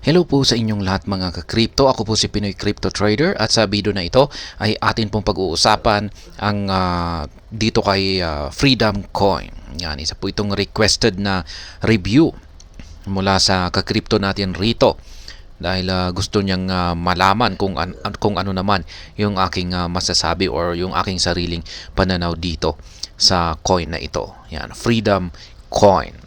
Hello po sa inyong lahat mga ka-crypto. Ako po si Pinoy Crypto Trader at sa video na ito ay atin pong pag-uusapan ang dito kay Freedom Coin. Yan, isa po itong requested na review mula sa ka-crypto natin rito dahil gusto niyang malaman kung ano naman yung aking masasabi or yung aking sariling pananaw dito sa coin na ito. Yan, Freedom Coin.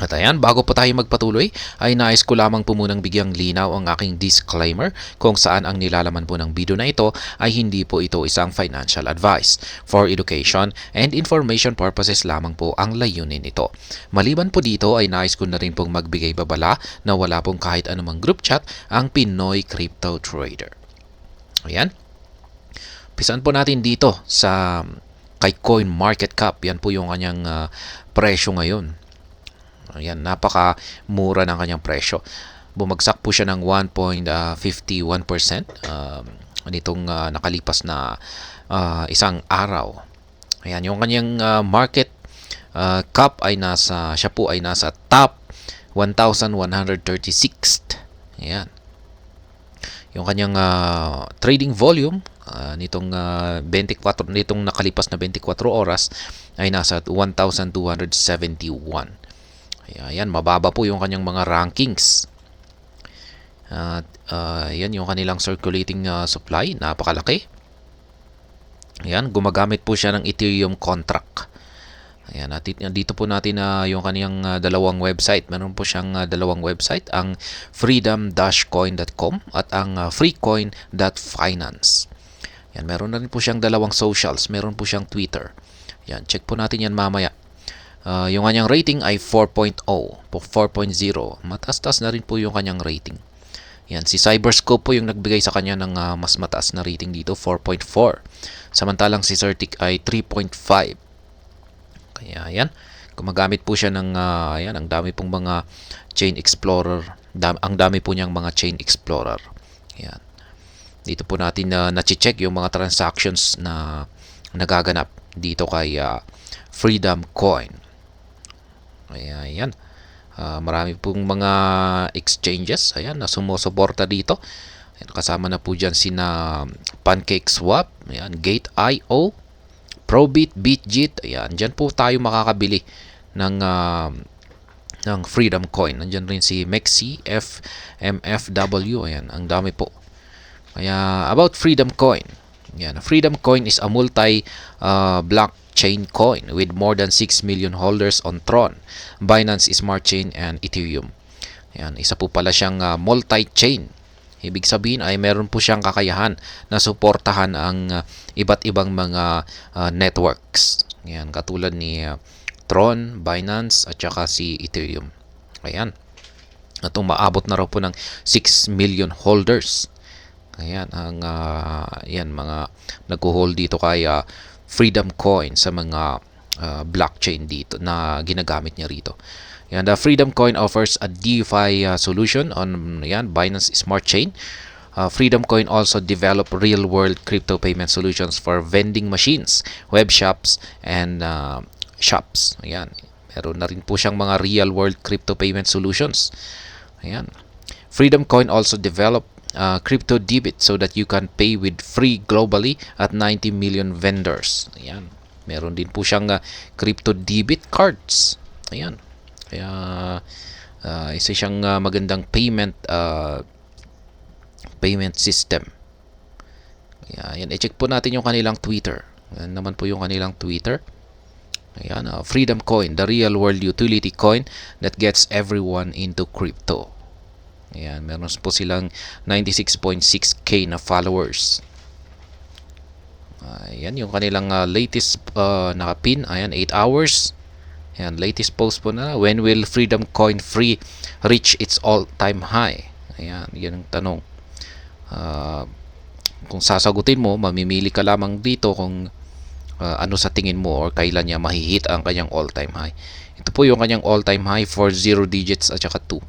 At ayan, bago po tayo magpatuloy, ay nais ko lamang po munang bigyang linaw ang aking disclaimer kung saan ang nilalaman po ng video na ito ay hindi po ito isang financial advice. For education and information purposes lamang po ang layunin nito. Maliban po dito ay nais ko na rin pong magbigay babala na wala pong kahit anumang group chat ang Pinoy Crypto Trader. Ayan. Pisan po natin dito sa kay Coin Market Cap. Yan po yung kanyang presyo ngayon. Ayan, napaka-mura ng kanyang presyo. Bumagsak po siya ng 1.51% nitong nakalipas na isang araw. Ayan, yung kanyang market cap ay siya po ay nasa top 1,136. Ayan. Yung kanyang trading volume nitong nakalipas na 24 oras ay nasa 1,271. Ayan, mababa po yung kanyang mga rankings. Yan yung kanilang circulating supply, napakalaki. Ayan, gumagamit po siya ng Ethereum contract. Ayan, dito po natin yung kaniyang dalawang website. Meron po siyang dalawang website, ang freedom-coin.com at ang freecoin.finance. Ayan, meron na rin po siyang dalawang socials. Meron po siyang Twitter. Ayan, check po natin yan mamaya. Yung kanyang rating ay 4.0. Mataas-taas na rin po yung kanyang rating. Yan, si Cyberscope po yung nagbigay sa kanya ng mas mataas na rating dito, 4.4. Samantalang si Certic ay 3.5. Kaya yan, gumagamit po siya ng ang dami pong mga chain explorer. Ang dami po niyang mga chain explorer. Yan. Dito po natin na-check yung mga transactions na nagaganap dito kay Freedom Coin. Ayan. Marami pong mga exchanges na sumusuporta dito. Ayan, kasama na po dyan sina PancakeSwap, ayan, Gate.io, Probit, Bitjit. Ayan, dyan po tayo makakabili ng Freedom Coin. Nandyan rin si Mexi, FMFW. Ayan, ang dami po. Kaya about Freedom Coin. Ayan, Freedom Coin is a multi-block chain coin with more than 6 million holders on Tron, Binance Smart Chain, and Ethereum. Ayan, isa po pala siyang multi-chain. Ibig sabihin ay meron po siyang kakayahan na suportahan ang iba't ibang mga networks. Ayan, katulad ni Tron, Binance, at saka si Ethereum. Ayan. At umaabot na raw po ng 6 million holders. Ayan, ang mga nag-hold dito kay Freedom Coin sa mga blockchain dito na ginagamit niya rito. Yan, the Freedom Coin offers a DeFi solution on Binance Smart Chain. Freedom Coin also develop real-world crypto payment solutions for vending machines, web shops, and shops. Ayan, meron na rin po siyang mga real-world crypto payment solutions. Ayan. Freedom Coin also develop crypto debit so that you can pay with free globally at 90 million vendors. Ayan. Meron din po siyang crypto debit cards. Ayan. Kaya isa siyang magandang payment system. Ayan. I-check po natin yung kanilang Twitter. Ayan naman po yung kanilang Twitter. Ayan. Freedom Coin, the real world utility coin that gets everyone into crypto. Ayan, meron po silang 96.6k na followers. Ayan, yung kanilang latest naka-pin. Ayan, 8 hours. Ayan, latest post po na. When will Freedom Coin Free reach its all-time high? Ayan, yan ang tanong. Kung sasagutin mo, mamimili ka lamang dito kung ano sa tingin mo or kailan niya mahihit ang kanyang all-time high. Ito po yung kanyang all-time high for 0 digits at saka 2.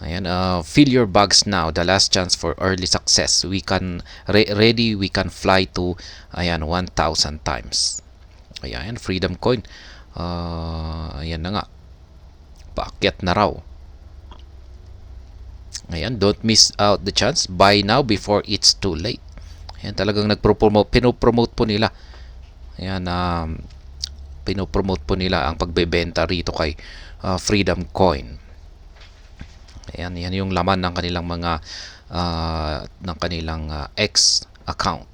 Ayan, fill your bags now. The last chance for early success. We can we can fly to 1,000 times. Ayan, Freedom Coin. Ayan na nga. Paakyat na raw. Ayan, don't miss out the chance. Buy now before it's too late. Ayan, talagang pinopromote po nila. Ayan, pinopromote po nila ang pagbebenta rito kay Freedom Coin. Ayan, yan yung laman ng kanilang mga X account.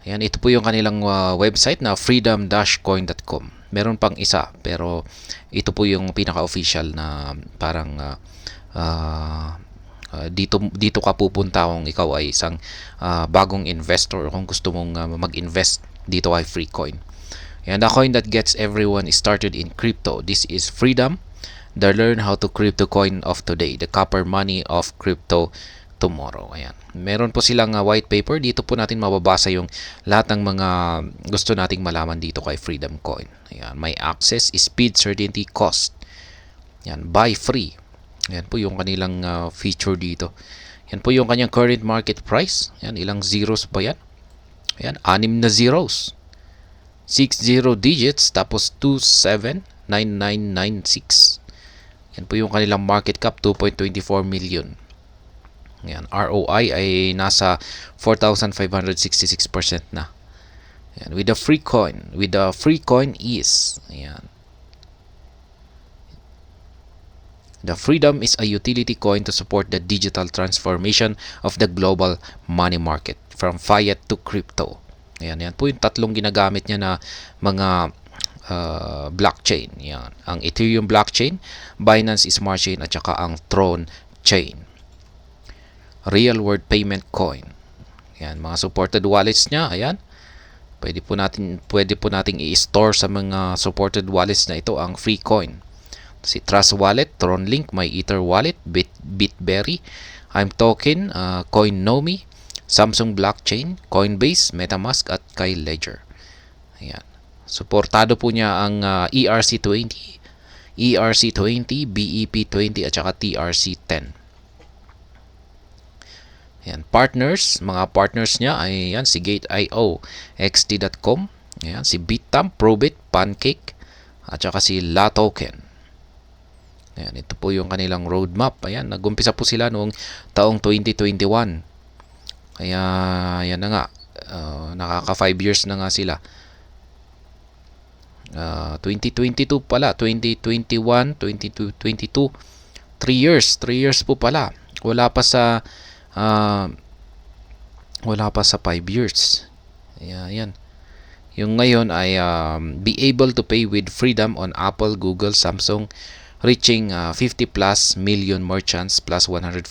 Ayan, ito po yung kanilang website na freedom-coin.com. Meron pang isa, pero ito po yung pinaka-official na parang dito ka pupunta kung ikaw ay isang bagong investor o kung gusto mong mag-invest dito kay Freecoin. And the coin that gets everyone started in crypto. This is Freedom, the learn how to crypto coin of today, the copper money of crypto tomorrow. Ayan. Meron po silang white paper. Dito po natin mababasa yung lahat ng mga gusto nating malaman dito kay Freedom Coin. Ayan. May access, speed, certainty, cost. Ayan. Buy free. Ayan po yung kanilang feature dito. Yan po yung kanyang current market price. Ayan. Ilang zeros ba yan? Ayan. 6 na zeros. 60 digits tapos 279996. Yan po yung kanilang market cap, 2.24 million. Yan, ROI ay nasa 4,566% na. Yan, with the free coin is, ayan. The Freedom is a utility coin to support the digital transformation of the global money market from fiat to crypto. Ayan, yan po yung tatlong ginagamit niya na mga blockchain. Yan. Ang Ethereum blockchain, Binance Smart Chain at saka ang Tron chain. Real world payment coin. Yan, mga supported wallets niya, ayan. Pwede po nating i-store sa mga supported wallets na ito ang free coin. Si Trust Wallet, TronLink, MyEther Wallet, Bitberry, I'm Token, CoinNomi, Samsung Blockchain, Coinbase, MetaMask at Kai Ledger. Ayan. Suportado po niya ang ERC20, BEP20 at saka TRC10. Ayan. Partners, mga partners niya ay yan, si Gate.io, XT.com, ayan, si Bitam, Probit, Pancake at saka si LaToken. Ayan, ito po yung kanilang roadmap. Ayan, nag-umpisa po sila noong taong 2021. Kaya, yan na nga. Nakaka 5 years na nga sila. 2022 pala. 2021, 2022. 3 years. 3 years po pala. Wala pa sa 5 years. Ayan. Yung ngayon ay be able to pay with freedom on Apple, Google, Samsung, reaching 50 plus million merchants plus 150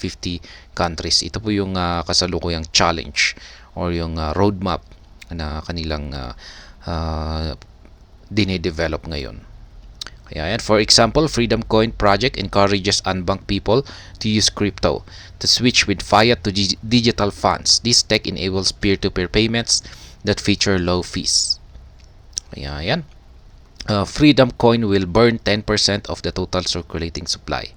countries. Ito po yung kasalukuyang challenge or yung roadmap na kanilang dine-develop ngayon. Kaya yan, for example, Freedom Coin Project encourages unbanked people to use crypto to switch with fiat to digital funds. This tech enables peer-to-peer payments that feature low fees. Kaya yan. Freedom Coin will burn 10% of the total circulating supply.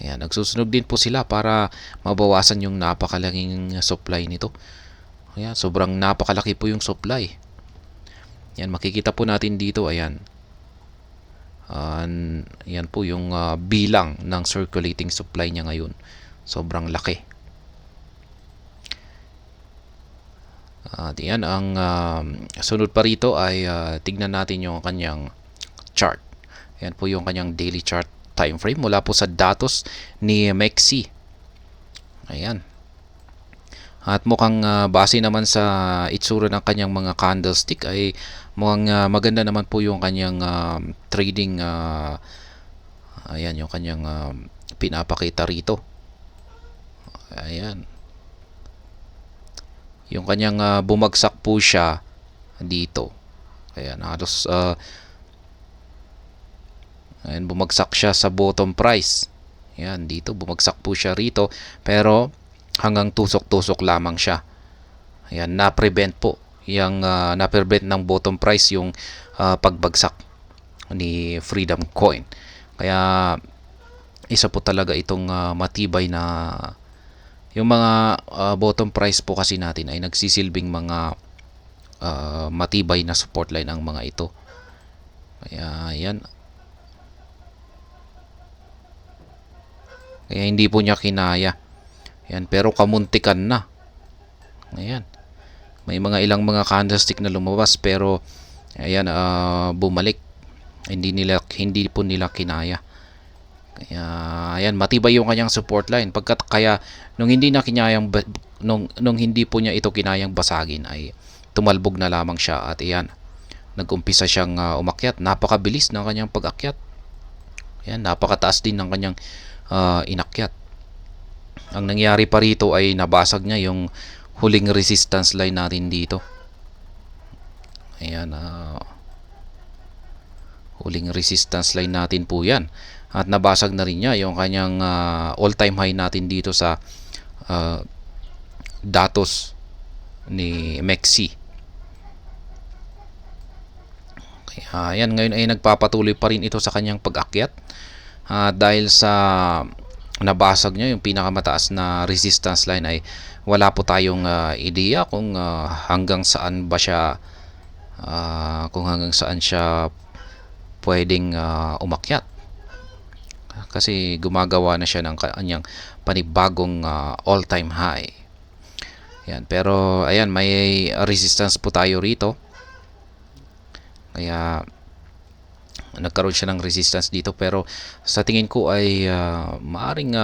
Ayan, nagsusunog din po sila para mabawasan yung napakalaking supply nito. Ayan, sobrang napakalaki po yung supply. Ayan, makikita po natin dito, ayan. Ayan po yung bilang ng circulating supply niya ngayon. Sobrang laki. At yan, ang sunod pa rito ay tignan natin yung kanyang chart. Ayan po yung kanyang daily chart time frame mula po sa datos ni MEXC. Ayan. At mukhang base naman sa itsura ng kanyang mga candlestick ay mukhang maganda naman po yung kanyang trading. Ayan yung kanyang pinapakita rito. Ayan. Yung kanyang bumagsak po siya dito. Ayan, halos ayan, bumagsak siya sa bottom price. Ayan, dito bumagsak po siya rito pero hanggang tusok-tusok lamang siya. Ayan, na-prevent po yung na-prevent ng bottom price yung pagbagsak ni Freedom Coin. Kaya isa po talaga itong matibay na yung mga bottom price po kasi natin ay nagsisilbing mga matibay na support line ang mga ito. Kaya yan. Kaya hindi po niya kinaya Yan, pero kamuntikan na. Ayan. May ilang mga candlestick na lumabas pero ayan, bumalik. Hindi po nila kinaya. Kaya ayan, matibay yung kanyang support line. Kaya nung hindi na kinayang nung hindi po niya ito kinayang basagin ay tumalbog na lamang siya at ayan, nag-umpisa siyang umakyat. Napakabilis ng kanyang pag-akyat. Ayan, napakataas din ng kanyang inakyat. Ang nangyari pa rito ay nabasag niya yung huling resistance line natin dito. Ayan, huling resistance line natin po yan. At nabasag na rin niya yung kanyang all-time high natin dito sa datos ni MEXC. Kaya yan, ngayon ay nagpapatuloy pa rin ito sa kanyang pag-akyat dahil sa nabasag niya yung pinakamataas na resistance line ay wala po tayong ideya kung hanggang saan ba siya pwedeng umakyat. Kasi gumagawa na siya ng kanyang panibagong all-time high. Yan, pero ayan, may resistance po tayo rito. Kaya nagkaroon siya ng resistance dito, pero sa tingin ko ay maaring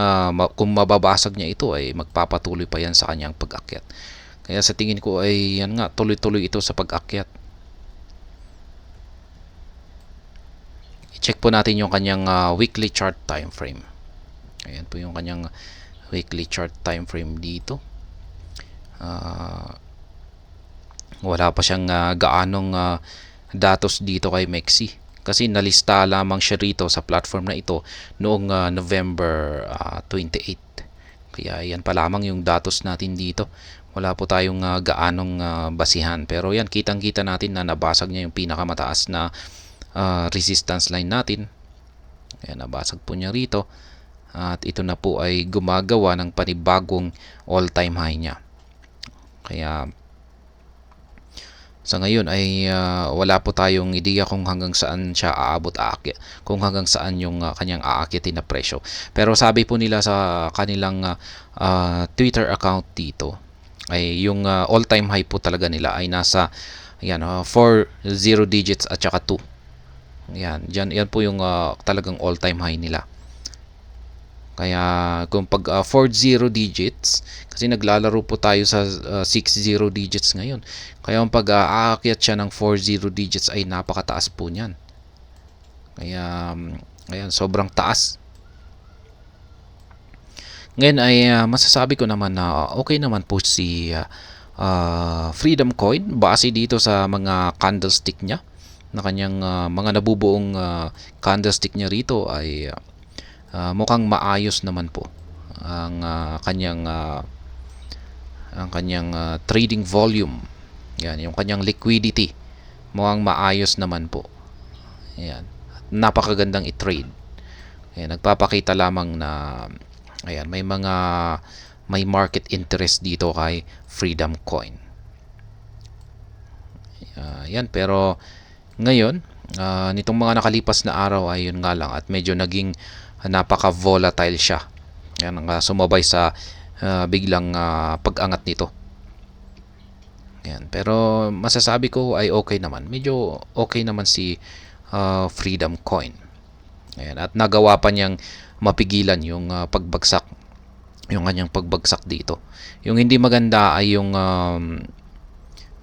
kung mababasag niya ito ay magpapatuloy pa yan sa kanyang pag-akyat. Kaya sa tingin ko ay yan nga, tuloy-tuloy ito sa pag-akyat. I-check po natin yung kanyang weekly chart time frame. Ayan po yung kanyang weekly chart time frame dito. Wala pa siyang gaanong datos dito kay MEXC. Kasi nalista lamang siya rito sa platform na ito noong November 28. Kaya yan pa lamang yung datos natin dito. Wala po tayong gaanong basihan. Pero yan, kitang-kita natin na nabasag niya yung pinakamataas na resistance line natin. Ayan, nabasag po niya rito. At ito na po ay gumagawa ng panibagong all-time high niya. Kaya sa ngayon ay wala po tayong ideya kung hanggang saan siya aakyat, kung hanggang saan yung kanyang aakyatin na presyo. Pero sabi po nila sa kanilang Twitter account dito ay yung all-time high po talaga nila ay nasa 4 0 digits at saka 2. Yan po yung talagang all-time high nila. Kaya kung pag 4-0 digits, kasi naglalaro po tayo sa 6-0 digits ngayon. Kaya kung pag aakyat siya ng 4-0 digits ay napakataas po niyan. Kaya ayan, sobrang taas. Ngayon ay masasabi ko naman na okay naman po si Freedom Coin base dito sa mga candlestick niya. Na kanyang mga nabubuong candlestick niya rito ay mukhang maayos naman po ang kanyang trading volume. Yan, yung kanyang liquidity mukhang maayos naman po. Ayan, napakagandang i-trade. Ayan, nagpapakita lamang na ayan, may market interest dito kay Freedom Coin. Yan, pero ngayon nitong mga nakalipas na araw ay yun nga lang at medyo naging napaka-volatile siya. Yan, sumabay sa biglang pag-angat nito. Yan, pero masasabi ko ay okay naman. Medyo okay naman si Freedom Coin. Ayan, at nagawa pa niyang mapigilan yung pagbagsak. Yung kanyang pagbagsak dito. Yung hindi maganda ay yung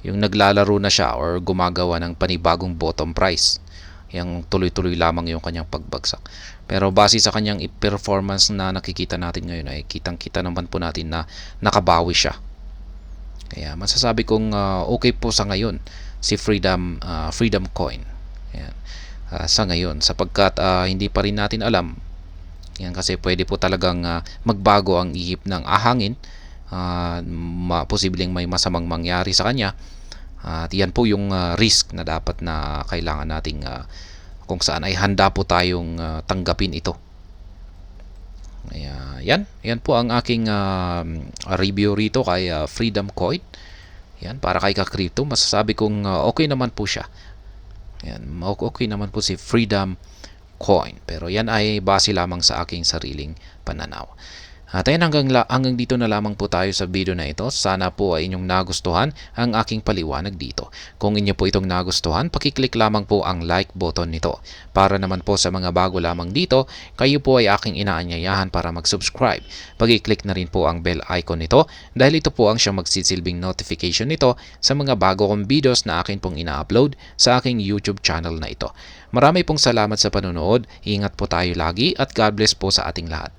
naglalaro na siya or gumagawa ng panibagong bottom price. Yung tuloy-tuloy lamang yung kanyang pagbagsak. Pero base sa kanyang performance na nakikita natin ngayon ay kitang-kita naman po natin na nakabawi siya. Kaya masasabi kong okay po sa ngayon si Freedom Coin. Ayan. Sa ngayon sapagkat hindi pa rin natin alam. Yan, kasi pwede po talagang magbago ang ihip ng ahangin. Posibleng may masamang mangyari sa kanya. At yan po yung risk na dapat na kailangan nating kung saan ay handa po tayong tanggapin ito. Yan po ang aking review rito kay Freedom Coin. Yan, para kay Ka-Crypto, masasabi kong okay naman po siya. Yan, okay naman po si Freedom Coin. Pero yan ay base lamang sa aking sariling pananaw. At ayun, hanggang dito na lamang po tayo sa video na ito. Sana po ay inyong nagustuhan ang aking paliwanag dito. Kung inyo po itong nagustuhan, pakiclick lamang po ang like button nito. Para naman po sa mga bago lamang dito, kayo po ay aking inaanyayahan para mag-subscribe. Pakiclick na rin po ang bell icon nito dahil ito po ang siyang magsisilbing notification nito sa mga bago kong videos na akin pong ina-upload sa aking YouTube channel na ito. Marami pong salamat sa panonood. Ingat po tayo lagi at God bless po sa ating lahat.